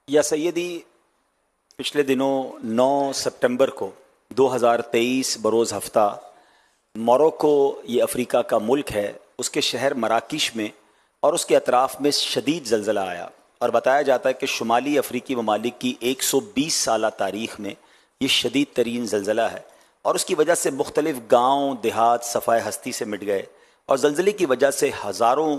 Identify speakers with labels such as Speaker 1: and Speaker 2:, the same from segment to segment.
Speaker 1: یا سیدی، پچھلے دنوں 9 سپٹمبر کو 2023 بروز ہفتہ موروکو، یہ افریقہ کا ملک ہے، اس کے شہر مراکش میں اور اس کے اطراف میں شدید زلزلہ آیا، اور بتایا جاتا ہے کہ شمالی افریقی ممالک کی 120 سالہ تاریخ میں یہ شدید ترین زلزلہ ہے، اور اس کی وجہ سے مختلف گاؤں دیہات صفائے ہستی سے مٹ گئے، اور زلزلے کی وجہ سے ہزاروں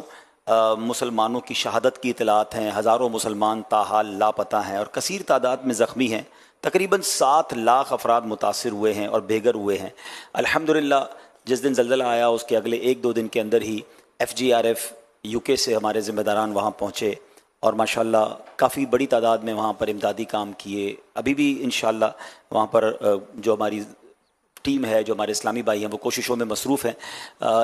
Speaker 1: مسلمانوں کی شہادت کی اطلاعات ہیں، ہزاروں مسلمان تاحال لاپتہ ہیں اور کثیر تعداد میں زخمی ہیں، تقریباً 7 لاکھ افراد متاثر ہوئے ہیں اور بے گھر ہوئے ہیں۔ الحمدللہ جس دن زلزلہ آیا اس کے اگلے 1-2 دن کے اندر ہی FGRF UK سے ہمارے ذمہ داران وہاں پہنچے اور ماشاءاللہ کافی بڑی تعداد میں وہاں پر امدادی کام کیے۔ ابھی بھی انشاءاللہ وہاں پر جو ہماری ٹیم ہے، جو ہمارے اسلامی بھائی ہیں، وہ کوششوں میں مصروف ہیں۔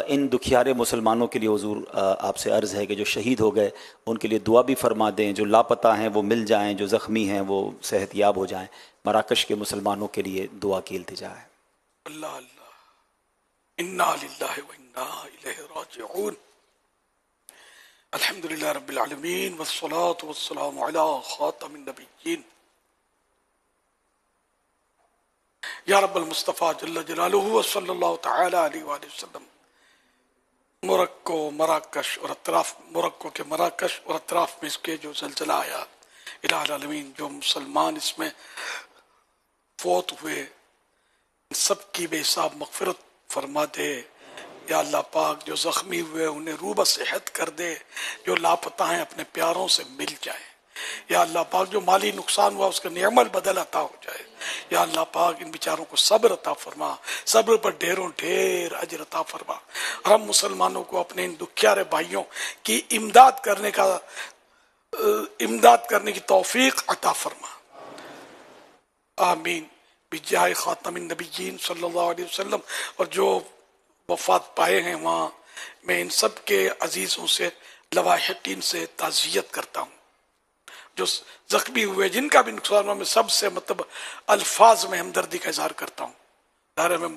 Speaker 1: ان دکھیارے مسلمانوں کے لیے حضور آپ سے عرض ہے کہ جو شہید ہو گئے ان کے لیے دعا بھی فرما دیں، جو لاپتہ ہیں وہ مل جائیں، جو زخمی ہیں وہ صحت یاب ہو جائیں۔ مراکش کے مسلمانوں کے لیے دعا کی التجا ہے۔
Speaker 2: اللہ اللہ، انا للہ و انا الیہ راجعون۔ الحمدللہ رب العالمین والصلاة والسلام علی خاتم النبیین یا رب المصطفیٰ جل جلالہ وصلی اللہ تعالی علیہ وآلہ وسلم۔ موروکو، مراکش اور اطراف، موروکو کے مراکش اور اطراف میں اس کے جو زلزلہ آیا، الہ العالمین جو مسلمان اس میں فوت ہوئے ان سب کی بے حساب مغفرت فرما دے۔ یا اللہ پاک جو زخمی ہوئے انہیں روبہ صحت کر دے، جو لاپتہ ہیں اپنے پیاروں سے مل جائیں۔ یا اللہ پاک جو مالی نقصان ہوا اس کا نعمت بدل عطا ہو جائے۔ یا اللہ پاک ان بیچاروں کو صبر عطا فرما، صبر پر ڈھیروں ڈھیر اجر عطا فرما، اور ہم مسلمانوں کو اپنے ان دکھیارے بھائیوں کی امداد کرنے کی توفیق عطا فرما، آمین بجاہ خاتم النبیین صلی اللہ علیہ وسلم۔ اور جو وفات پائے ہیں وہاں میں ان سب کے عزیزوں سے، لواحقین سے تعزیت کرتا ہوں۔ جو زخمی ہوئے جن کا بھی نقصان ہوا، میں سب سے الفاظ میں ہمدردی کا اظہار کرتا ہوں، دارے میں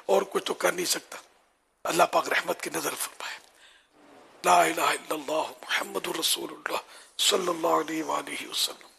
Speaker 2: اور کچھ تو کر نہیں سکتا۔ اللہ پاک رحمت کی نظر فرمائے۔ لا الہ الا اللہ محمد الرسول اللہ صلی اللہ علیہ وآلہ وسلم۔